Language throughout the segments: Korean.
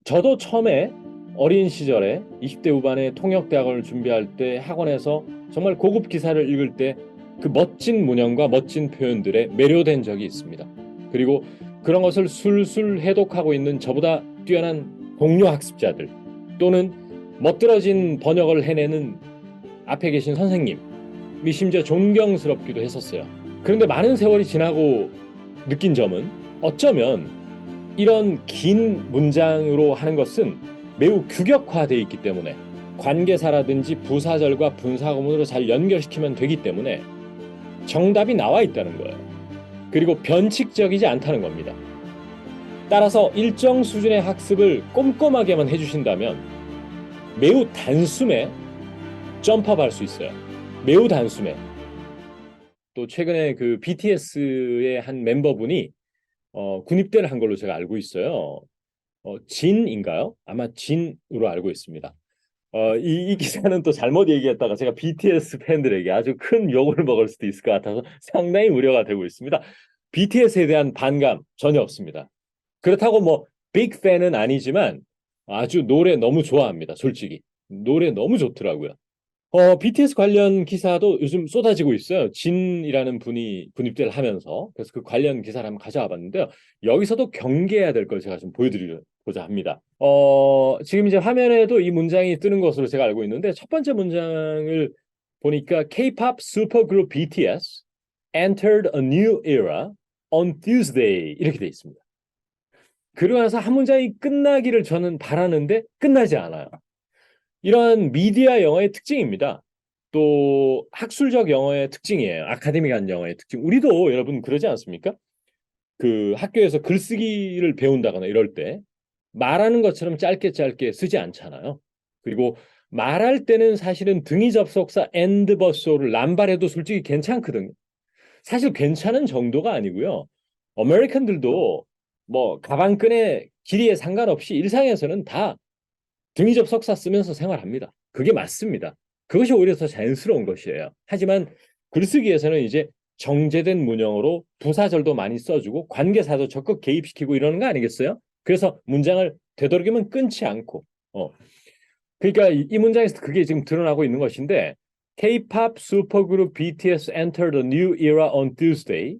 저도 처음에 어린 시절에 20대 후반에 통역대학원을 준비할 때 학원에서 정말 고급 기사를 읽을 때 그 멋진 문형과 멋진 표현들에 매료된 적이 있습니다. 그리고 그런 것을 술술 해독하고 있는 저보다 뛰어난 동료 학습자들 또는 멋들어진 번역을 해내는 앞에 계신 선생님이 심지어 존경스럽기도 했었어요. 그런데 많은 세월이 지나고 느낀 점은 어쩌면 이런 긴 문장으로 하는 것은 매우 규격화되어 있기 때문에 관계사라든지 부사절과 분사구문으로 잘 연결시키면 되기 때문에 정답이 나와 있다는 거예요. 그리고 변칙적이지 않다는 겁니다. 따라서 일정 수준의 학습을 꼼꼼하게만 해주신다면 매우 단숨에 점프할 수 있어요. 매우 단숨에. 또 최근에 그 BTS의 한 멤버분이 군입대를 한 걸로 제가 알고 있어요. 진인가요? 아마 진으로 알고 있습니다. 이 기사는 또 잘못 얘기했다가 제가 BTS 팬들에게 아주 큰 욕을 먹을 수도 있을 것 같아서 상당히 우려가 되고 있습니다. BTS에 대한 반감 전혀 없습니다. 그렇다고 뭐 빅 팬은 아니지만 아주 노래 너무 좋아합니다. 솔직히 노래 너무 좋더라고요. BTS 관련 기사도 요즘 쏟아지고 있어요. 진이라는 분이 군입대를 하면서. 그래서 그 관련 기사를 한번 가져와 봤는데요. 여기서도 경계해야 될 걸 제가 좀 보여드리고자 합니다. 지금 이제 화면에도 이 문장이 뜨는 것으로 제가 알고 있는데 첫 번째 문장을 보니까 K-pop supergroup BTS entered a new era on Tuesday 이렇게 돼 있습니다. 그러고 나서 한 문장이 끝나기를 저는 바라는데 끝나지 않아요. 이런 미디어 영어의 특징입니다. 또 학술적 영어의 특징이에요. 아카데믹한 영어의 특징. 우리도 여러분 그러지 않습니까? 그 학교에서 글쓰기를 배운다거나 이럴 때 말하는 것처럼 짧게 짧게 쓰지 않잖아요. 그리고 말할 때는 사실은 등위 접속사 and 버소를 남발해도 솔직히 괜찮거든요. 사실 괜찮은 정도가 아니고요. 아메리칸들도 뭐 가방끈의 길이에 상관없이 일상에서는 다 등위 접속사 쓰면서 생활합니다. 그게 맞습니다. 그것이 오히려 더 자연스러운 것이에요. 하지만 글쓰기에서는 이제 정제된 문형으로 부사절도 많이 써주고 관계사도 적극 개입시키고 이러는 거 아니겠어요? 그래서 문장을 되도록이면 끊지 않고 그러니까 이 문장에서 그게 지금 드러나고 있는 것인데 K-pop supergroup BTS entered a new era on Tuesday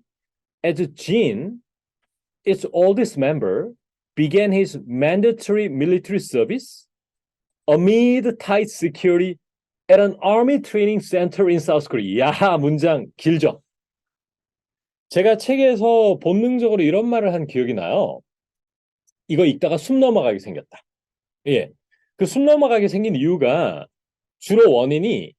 as Jin, its oldest member, began his mandatory military service amid tight security at an army training center in South Korea. 야, 문장 길죠? 제가 책에서 본능적으로 이런 말을 한 기억이 나요. 이거 읽다가 숨 넘어가게 생겼다. 예. 그 숨 넘어가게 생긴 이유가 주로 원인이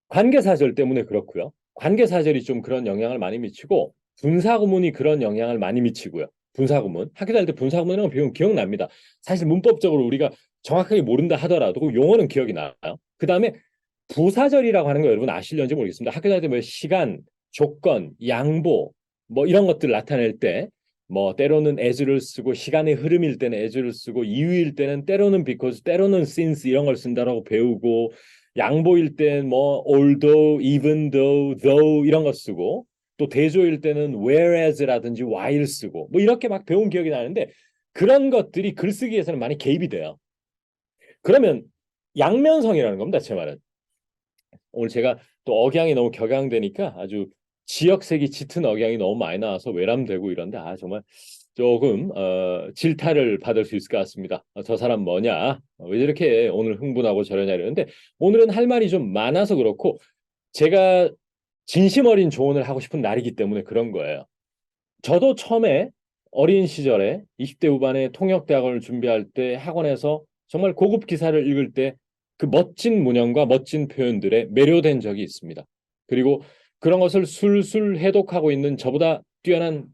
관계사절 때문에 그렇고요. 관계사절이 좀 그런 영향을 많이 미치고 분사구문이 그런 영향을 많이 미치고요. 분사구문. 학교 다닐 때 분사구문이라는 거 배우면 기억납니다. 사실 문법적으로 우리가 정확하게 모른다 하더라도 그 용어는 기억이 나요. 그 다음에 부사절이라고 하는 거 여러분 아실는지 모르겠습니다. 학교 다닐 때 뭐 시간, 조건, 양보 뭐 이런 것들 나타낼 때 뭐 때로는 as를 쓰고 시간의 흐름일 때는 as를 쓰고 이유일 때는 때로는 because, 때로는 since 이런 걸 쓴다라고 배우고 양보일 땐 뭐 although, even though, though 이런 거 쓰고 또 대조일 때는 whereas라든지 while 쓰고 뭐 이렇게 막 배운 기억이 나는데 그런 것들이 글쓰기에서는 많이 개입이 돼요. 그러면 양면성이라는 겁니다. 제 말은. 오늘 제가 또 억양이 너무 격양되니까 아주 지역색이 짙은 억양이 너무 많이 나와서 외람되고 이런데 정말 조금 질타를 받을 수 있을 것 같습니다. 저 사람 뭐냐? 왜 저렇게 오늘 흥분하고 저러냐 이러는데 오늘은 할 말이 좀 많아서 그렇고 제가 진심 어린 조언을 하고 싶은 날이기 때문에 그런 거예요. 저도 처음에 어린 시절에 20대 후반에 통역대학원을 준비할 때 학원에서 정말 고급 기사를 읽을 때 그 멋진 문형과 멋진 표현들에 매료된 적이 있습니다. 그리고 그런 것을 술술 해독하고 있는 저보다 뛰어난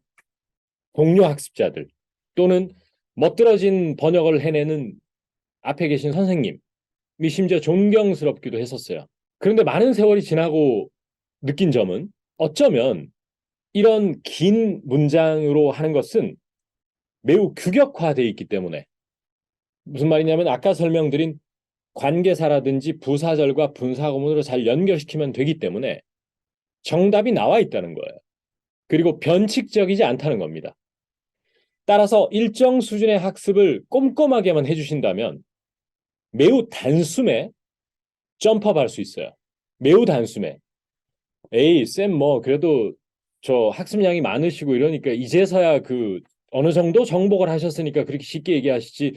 동료 학습자들 또는 멋들어진 번역을 해내는 앞에 계신 선생님이 심지어 존경스럽기도 했었어요. 그런데 많은 세월이 지나고 느낀 점은 어쩌면 이런 긴 문장으로 하는 것은 매우 규격화되어 있기 때문에 무슨 말이냐면 아까 설명드린 관계사라든지 부사절과 분사구문으로 잘 연결시키면 되기 때문에 정답이 나와 있다는 거예요. 그리고 변칙적이지 않다는 겁니다. 따라서 일정 수준의 학습을 꼼꼼하게만 해주신다면 매우 단숨에 점프업할 수 있어요. 매우 단숨에. 에이, 쌤, 뭐, 그래도 저 학습량이 많으시고 이러니까 이제서야 그 어느 정도 정복을 하셨으니까 그렇게 쉽게 얘기하시지.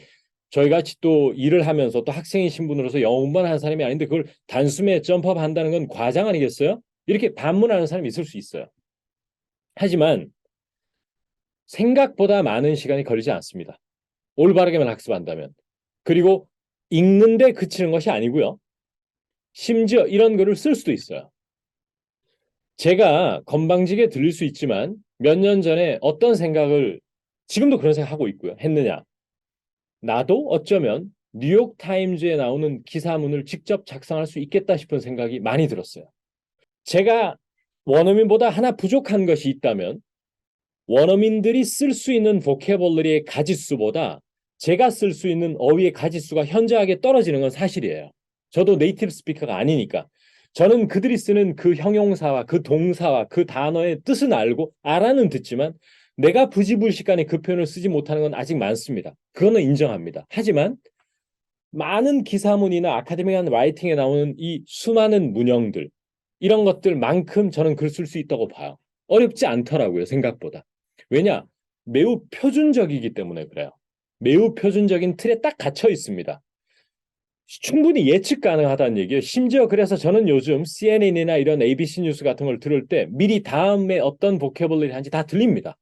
저희 같이 또 일을 하면서 또 학생인 신분으로서 영어 공부하는 사람이 아닌데 그걸 단숨에 점프업 한다는 건 과장 아니겠어요? 이렇게 반문하는 사람이 있을 수 있어요. 하지만 생각보다 많은 시간이 걸리지 않습니다. 올바르게만 학습한다면. 그리고 읽는데 그치는 것이 아니고요. 심지어 이런 글을 쓸 수도 있어요. 제가 건방지게 들릴 수 있지만 몇 년 전에 어떤 생각을 지금도 그런 생각하고 있고요. 했느냐. 나도 어쩌면 뉴욕 타임즈에 나오는 기사문을 직접 작성할 수 있겠다 싶은 생각이 많이 들었어요. 제가 원어민보다 하나 부족한 것이 있다면 원어민들이 쓸 수 있는 보캐블러리의 가짓수보다 제가 쓸 수 있는 어휘의 가짓수가 현저하게 떨어지는 건 사실이에요. 저도 네이티브 스피커가 아니니까. 저는 그들이 쓰는 그 형용사와 그 동사와 그 단어의 뜻은 알고 알아는 듣지만 내가 부지불식간에 그 표현을 쓰지 못하는 건 아직 많습니다. 그거는 인정합니다. 하지만 많은 기사문이나 아카데믹한 라이팅에 나오는 이 수많은 문형들 이런 것들만큼 저는 글 쓸 수 있다고 봐요. 어렵지 않더라고요. 생각보다. 왜냐? 매우 표준적이기 때문에 그래요. 매우 표준적인 틀에 딱 갇혀 있습니다. 충분히 예측 가능하다는 얘기예요. 심지어 그래서 저는 요즘 CNN이나 이런 ABC 뉴스 같은 걸 들을 때 미리 다음에 어떤 보캐블러리 한지 다 들립니다.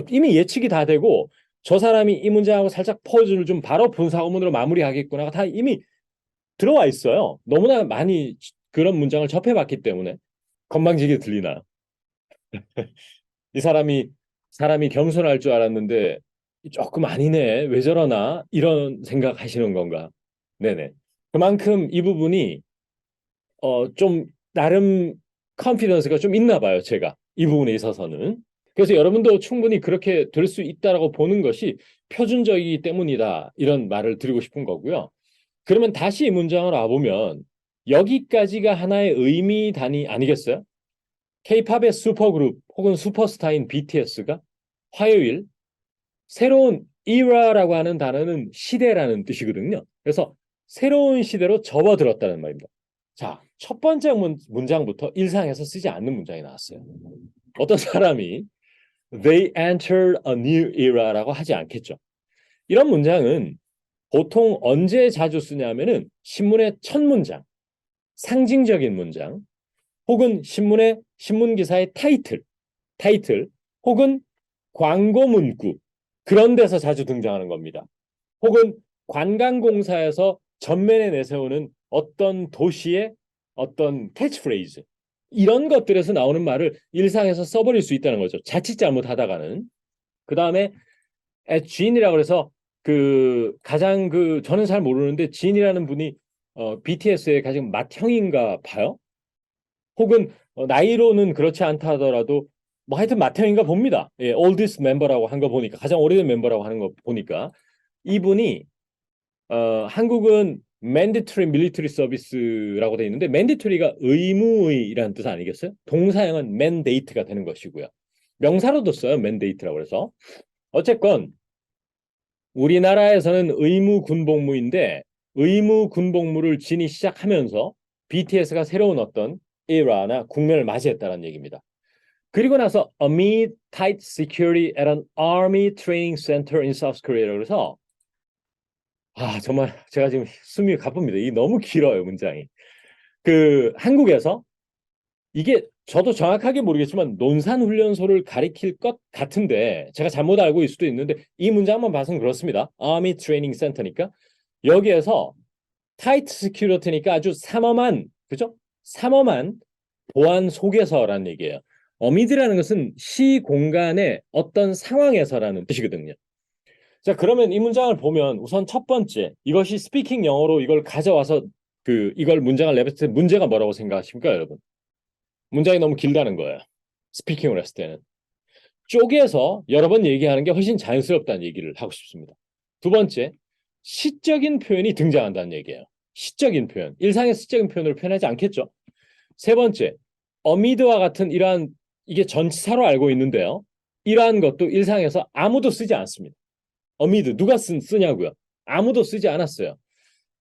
이미 예측이 다 되고 저 사람이 이 문장하고 살짝 포즈를 좀 바로 분사구문으로 마무리하겠구나가 다 이미 들어와 있어요. 너무나 많이 그런 문장을 접해봤기 때문에 건방지게 들리나. 이 사람이 겸손할 줄 알았는데 조금 아니네. 왜 저러나? 이런 생각하시는 건가? 네네. 그만큼 이 부분이 좀 나름 컨피던스가 좀 있나 봐요. 제가 이 부분에 있어서는. 그래서 여러분도 충분히 그렇게 될 수 있다라고 보는 것이 표준적이기 때문이다. 이런 말을 드리고 싶은 거고요. 그러면 다시 이 문장을 와보면 여기까지가 하나의 의미 단위 아니겠어요? K-팝의 슈퍼그룹 혹은 슈퍼스타인 BTS가 화요일 새로운 era라고 하는 단어는 시대라는 뜻이거든요. 그래서 새로운 시대로 접어들었다는 말입니다. 자, 첫 번째 문장부터 일상에서 쓰지 않는 문장이 나왔어요. 어떤 사람이 They entered a new era라고 하지 않겠죠. 이런 문장은 보통 언제 자주 쓰냐면은 신문의 첫 문장, 상징적인 문장, 혹은 신문 기사의 타이틀, 혹은 광고 문구 그런 데서 자주 등장하는 겁니다. 혹은 관광공사에서 전면에 내세우는 어떤 도시의 어떤 캐치프레이즈 이런 것들에서 나오는 말을 일상에서 써버릴 수 있다는 거죠. 자칫 잘못하다가는. 그 다음에 진이라고 해서 그 가장 그 저는 잘 모르는데 진이라는 분이 BTS의 가장 맏형인가 봐요. 혹은 나이로는 그렇지 않다 하더라도 뭐 하여튼 맏형인가 봅니다. 예, oldest 멤버라고 한 거 보니까 가장 오래된 멤버라고 하는 거 보니까 이분이 한국은 mandatory military service라고 돼 있는데 mandatory가 의무의라는 뜻 아니겠어요? 동사형은 mandate가 되는 것이고요. 명사로도 써요. mandate라고 해서. 어쨌건 우리나라에서는 의무 군복무인데 의무 군복무를 진이 시작하면서 BTS가 새로운 어떤 era나 국면을 맞이했다는 얘기입니다. 그리고 나서 amid tight security at an army training center in South Korea라고 해서 정말 제가 지금 숨이 가쁩니다. 이 너무 길어요, 문장이. 그 한국에서 이게 저도 정확하게 모르겠지만 논산훈련소를 가리킬 것 같은데 제가 잘못 알고 있을 수도 있는데 이 문장만 봐서는 그렇습니다. Army Training Center니까 여기에서 타이트 시큐리티니까 아주 삼엄한 그죠? 삼엄한 보안 속에서라는 얘기예요. 어미드라는 것은 시 공간의 어떤 상황에서라는 뜻이거든요. 자, 그러면 이 문장을 보면 우선 첫 번째 이것이 스피킹 영어로 이걸 가져와서 이걸 문장을 내봤을 때 문제가 뭐라고 생각하십니까, 여러분? 문장이 너무 길다는 거예요. 스피킹을 했을 때는. 쪼개서 여러 번 얘기하는 게 훨씬 자연스럽다는 얘기를 하고 싶습니다. 두 번째, 시적인 표현이 등장한다는 얘기예요. 시적인 표현. 일상의 시적인 표현으로 표현하지 않겠죠. 세 번째, 어미드와 같은 이러한 이게 전치사로 알고 있는데요. 이러한 것도 일상에서 아무도 쓰지 않습니다. amid 누가 쓰냐고요? 아무도 쓰지 않았어요.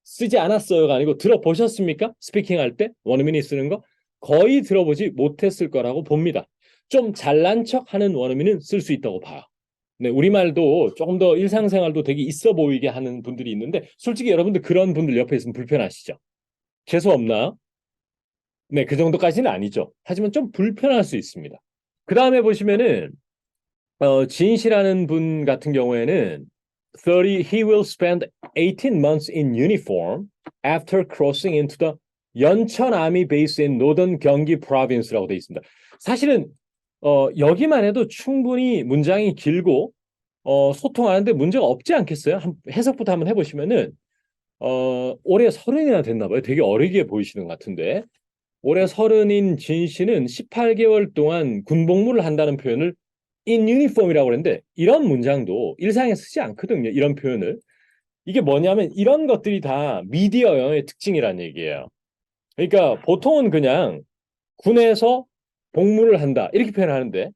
쓰지 않았어요가 아니고 들어보셨습니까? 스피킹 할 때 원어민이 쓰는 거 거의 들어보지 못했을 거라고 봅니다. 좀 잘난 척하는 원어민은 쓸 수 있다고 봐요. 네, 우리말도 조금 더 일상생활도 되게 있어 보이게 하는 분들이 있는데 솔직히 여러분들 그런 분들 옆에 있으면 불편하시죠? 재수 없나요? 네, 그 정도까지는 아니죠. 하지만 좀 불편할 수 있습니다. 그 다음에 보시면은 진 씨라는 분 같은 경우에는 30, he will spend 18 months in uniform after crossing into the 연천 아미 베이스 in northern 경기 province라고 되어 있습니다. 사실은 여기만 해도 충분히 문장이 길고 소통하는데 문제가 없지 않겠어요? 해석부터 한번 해보시면은 올해 30이나 됐나 봐요. 되게 어리게 보이시는 것 같은데 올해 30인 진 씨는 18개월 동안 군복무를 한다는 표현을 in uniform이라고 그랬는데 이런 문장도 일상에 쓰지 않거든요. 이런 표현을. 이게 뭐냐면 이런 것들이 다 미디어 영어의 특징이라는 얘기예요. 그러니까 보통은 그냥 군에서 복무를 한다 이렇게 표현하는데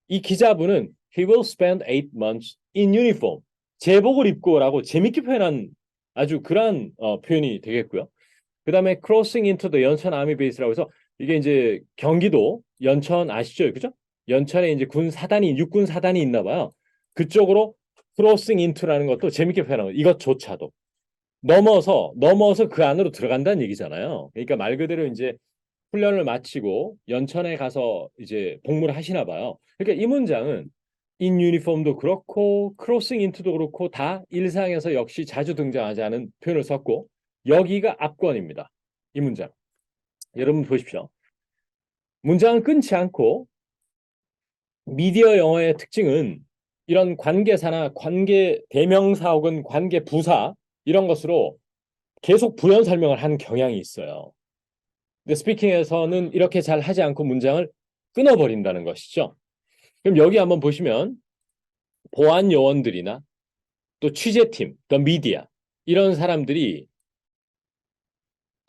이 기자분은 he will spend 8 months in uniform 제복을 입고라고 재밌게 표현한 아주 그러한 표현이 되겠고요. 그 다음에 crossing into the 연천 아미 베이스라고 해서 이게 이제 경기도 연천 아시죠? 그죠? 연천에 이제 군 사단이 육군 사단이 있나 봐요. 그쪽으로 crossing into라는 것도 재밌게 표현한 거예요. 이것조차도 넘어서 그 안으로 들어간다는 얘기잖아요. 그러니까 말 그대로 이제 훈련을 마치고 연천에 가서 이제 복무를 하시나 봐요. 그러니까 이 문장은 in uniform도 그렇고 crossing into도 그렇고 다 일상에서 역시 자주 등장하지 않은 표현을 썼고 여기가 압권입니다. 이 문장. 여러분 보십시오. 문장은 끊지 않고 미디어 영어의 특징은 이런 관계사나 관계 대명사 혹은 관계 부사 이런 것으로 계속 부연 설명을 하는 경향이 있어요. 근데 스피킹에서는 이렇게 잘 하지 않고 문장을 끊어버린다는 것이죠. 그럼 여기 한번 보시면 보안 요원들이나 또 취재팀, 더 미디어 이런 사람들이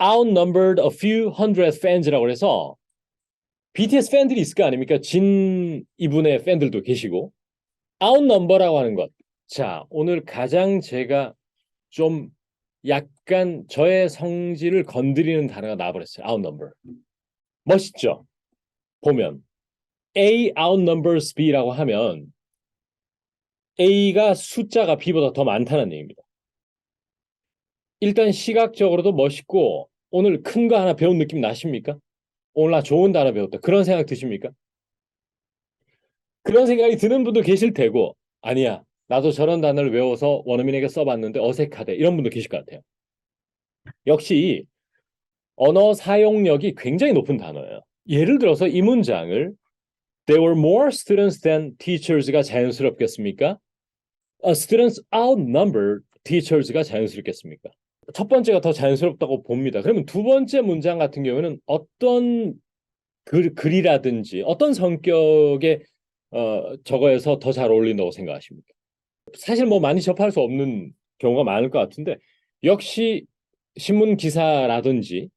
outnumbered a few hundred fans라고 해서 BTS 팬들이 있을 거 아닙니까? 진 이분의 팬들도 계시고 outnumber라고 하는 것. 자, 오늘 가장 제가 좀 약간 저의 성질을 건드리는 단어가 나와버렸어요. outnumber. 멋있죠? 보면 A outnumbers B라고 하면 A가 숫자가 B보다 더 많다는 얘기입니다. 일단 시각적으로도 멋있고 오늘 큰 거 하나 배운 느낌 나십니까? 오늘 나 좋은 단어 배웠다. 그런 생각 드십니까? 그런 생각이 드는 분도 계실 테고 아니야. 나도 저런 단어를 외워서 원어민에게 써봤는데 어색하대. 이런 분도 계실 것 같아요. 역시 언어 사용력이 굉장히 높은 단어예요. 예를 들어서 이 문장을 There were more students than teachers가 자연스럽겠습니까? Students outnumbered teachers가 자연스럽겠습니까? 첫 번째가 더 자연스럽다고 봅니다. 그러면 두 번째 문장 같은 경우에는 어떤 글이라든지 어떤 성격의 저거에서 더 잘 어울린다고 생각하십니까? 사실 뭐 많이 접할 수 없는 경우가 많을 것 같은데 역시 신문 기사라든지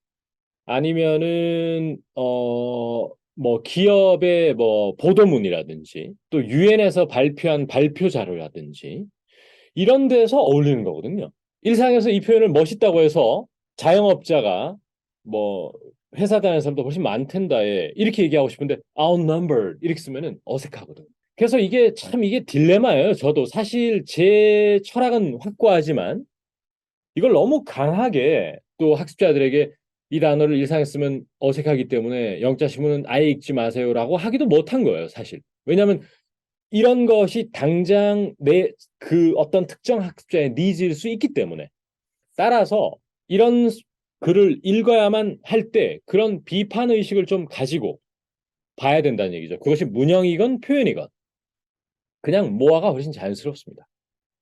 아니면은 뭐 기업의 뭐 보도문이라든지 또 유엔에서 발표한 발표 자료라든지 이런 데서 어울리는 거거든요. 일상에서 이 표현을 멋있다고 해서 자영업자가 뭐 회사 다니는 사람도 훨씬 많텐다에 이렇게 얘기하고 싶은데 outnumbered 이렇게 쓰면은 어색하거든. 그래서 이게 참 이게 딜레마예요. 저도 사실 제 철학은 확고하지만 이걸 너무 강하게 또 학습자들에게 이 단어를 일상에 쓰면 어색하기 때문에 영자 신문은 아예 읽지 마세요라고 하기도 못한 거예요, 사실. 왜냐하면 이런 것이 당장 내 그 어떤 특정 학습자의 니즈일 수 있기 때문에 따라서 이런 글을 읽어야만 할 때 그런 비판 의식을 좀 가지고 봐야 된다는 얘기죠. 그것이 문형이건 표현이건 그냥 모아가 훨씬 자연스럽습니다.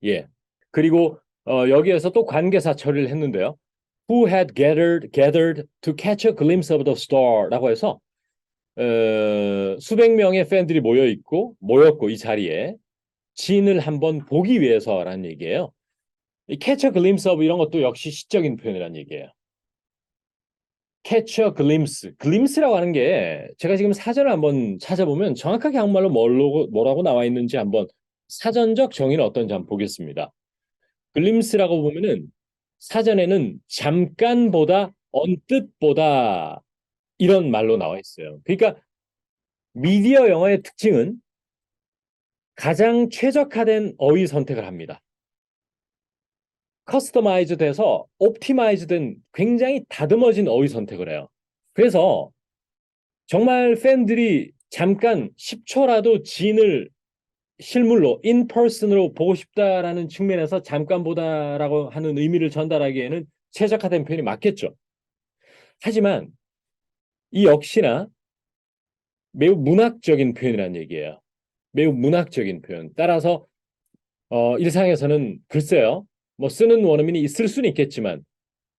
예. 그리고 여기에서 또 관계사 처리를 했는데요. Who had gathered to catch a glimpse of the star라고 해서 수백 명의 팬들이 모였고 이 자리에 진을 한번 보기 위해서라는 얘기예요. 이 catch a glimpse of 이런 것도 역시 시적인 표현이라는 얘기예요. catch a glimpse. glimpse라고 하는 게 제가 지금 사전을 한번 찾아보면 정확하게 한국말로 뭐라고 나와 있는지 한번 사전적 정의는 어떤지 한번 보겠습니다. glimpse라고 보면은 사전에는 잠깐보다 언뜻보다 이런 말로 나와 있어요. 그러니까 미디어 영어의 특징은 가장 최적화된 어휘 선택을 합니다. 커스터마이즈 돼서 옵티마이즈 된 굉장히 다듬어진 어휘 선택을 해요. 그래서 정말 팬들이 잠깐 10초라도 진을 실물로 인퍼슨으로 보고 싶다라는 측면에서 잠깐 보다라고 하는 의미를 전달하기에는 최적화된 표현이 맞겠죠. 하지만 이 역시나 매우 문학적인 표현이라는 얘기예요. 매우 문학적인 표현. 따라서 일상에서는 글쎄요. 뭐 쓰는 원어민이 있을 수는 있겠지만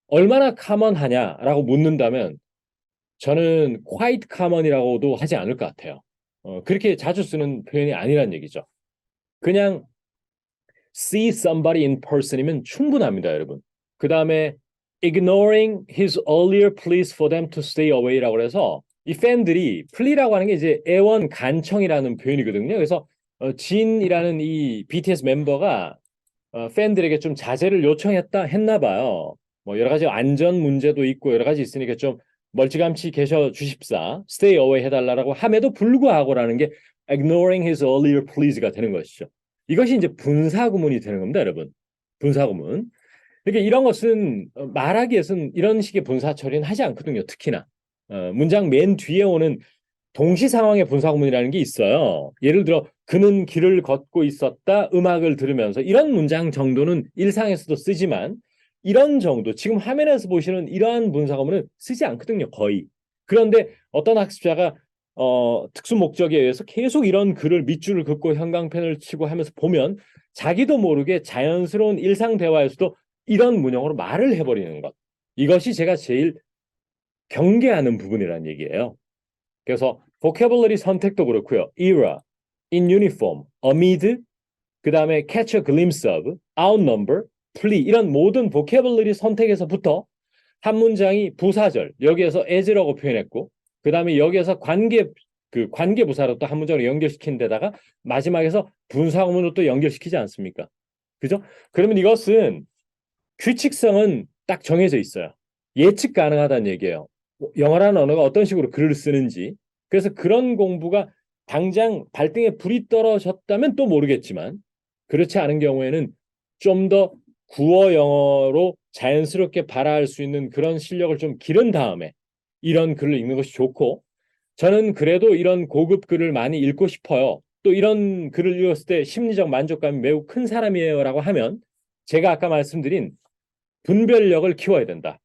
얼마나 커먼하냐라고 묻는다면 저는 quite common이라고도 하지 않을 것 같아요. 그렇게 자주 쓰는 표현이 아니란 얘기죠. 그냥 see somebody in person이면 충분합니다, 여러분. 그 다음에 ignoring his earlier pleas for them to stay away라고 해서 이 팬들이 ple라고 하는 게 이제 애원 간청이라는 표현이거든요. 그래서 진이라는 이 BTS 멤버가 팬들에게 좀 자제를 했나 봐요. 뭐 여러 가지 안전 문제도 있고 여러 가지 있으니까 좀 멀찌감치 계셔 주십사, stay away 해달라고 함에도 불구하고라는 게 ignoring his earlier pleas가 되는 것이죠. 이것이 이제 분사구문이 되는 겁니다, 여러분. 분사구문. 그러니까 이런 것은 말하기에는 이런 식의 분사 처리는 하지 않거든요, 특히나. 문장 맨 뒤에 오는 동시 상황의 분사구문이라는 게 있어요. 예를 들어 그는 길을 걷고 있었다, 음악을 들으면서 이런 문장 정도는 일상에서도 쓰지만 이런 정도, 지금 화면에서 보시는 이러한 분사구문은 쓰지 않거든요, 거의. 그런데 어떤 학습자가 특수 목적에 의해서 계속 이런 글을 밑줄을 긋고 형광펜을 치고 하면서 보면 자기도 모르게 자연스러운 일상 대화에서도 이런 문형으로 말을 해버리는 것. 이것이 제가 제일 경계하는 부분이라는 얘기예요. 그래서 vocabulary 선택도 그렇고요. era, in uniform, amid, 그 다음에 catch a glimpse of, outnumber, plea 이런 모든 vocabulary 선택에서부터 한 문장이 부사절, 여기에서 as라고 표현했고 그 다음에 여기에서 관계 부사로 또 한 문장을 연결시킨 데다가 마지막에서 분사구문으로 또 연결시키지 않습니까? 그죠? 그러면 이것은 규칙성은 딱 정해져 있어요. 예측 가능하다는 얘기예요. 영어라는 언어가 어떤 식으로 글을 쓰는지. 그래서 그런 공부가 당장 발등에 불이 떨어졌다면 또 모르겠지만 그렇지 않은 경우에는 좀 더 구어 영어로 자연스럽게 발화할 수 있는 그런 실력을 좀 기른 다음에 이런 글을 읽는 것이 좋고 저는 그래도 이런 고급 글을 많이 읽고 싶어요. 또 이런 글을 읽었을 때 심리적 만족감이 매우 큰 사람이에요라고 하면 제가 아까 말씀드린 분별력을 키워야 된다.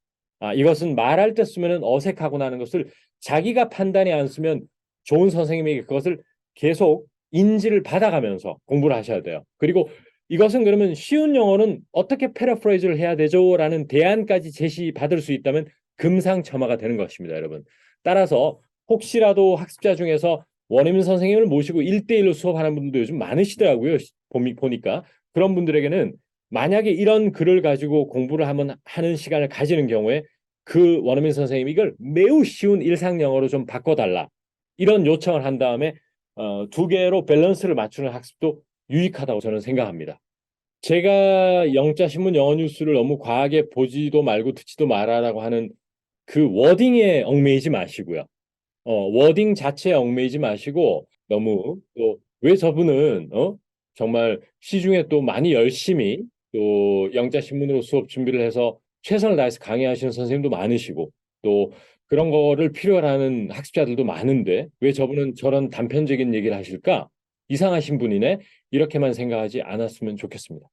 이것은 말할 때 쓰면 어색하고 나는 것을 자기가 판단이 안 쓰면 좋은 선생님에게 그것을 계속 인지를 받아가면서 공부를 하셔야 돼요. 그리고 이것은 그러면 쉬운 영어는 어떻게 패러프레이즈를 해야 되죠? 라는 대안까지 제시받을 수 있다면 금상첨화가 되는 것입니다, 여러분. 따라서 혹시라도 학습자 중에서 원어민 선생님을 모시고 1대1로 수업하는 분들도 요즘 많으시더라고요. 보니까. 그런 분들에게는 만약에 이런 글을 가지고 공부를 하는 시간을 가지는 경우에 그 원어민 선생님이 이걸 매우 쉬운 일상 영어로 좀 바꿔달라. 이런 요청을 한 다음에 두 개로 밸런스를 맞추는 학습도 유익하다고 저는 생각합니다. 제가 영자신문 영어뉴스를 너무 과하게 보지도 말고 듣지도 마라라고 하는 그 워딩에 얽매이지 마시고요. 워딩 자체에 얽매이지 마시고 너무 또 왜 저분은 정말 시중에 또 많이 열심히 또 영자신문으로 수업 준비를 해서 최선을 다해서 강의하시는 선생님도 많으시고 또 그런 거를 필요로 하는 학습자들도 많은데 왜 저분은 저런 단편적인 얘기를 하실까? 이상하신 분이네. 이렇게만 생각하지 않았으면 좋겠습니다.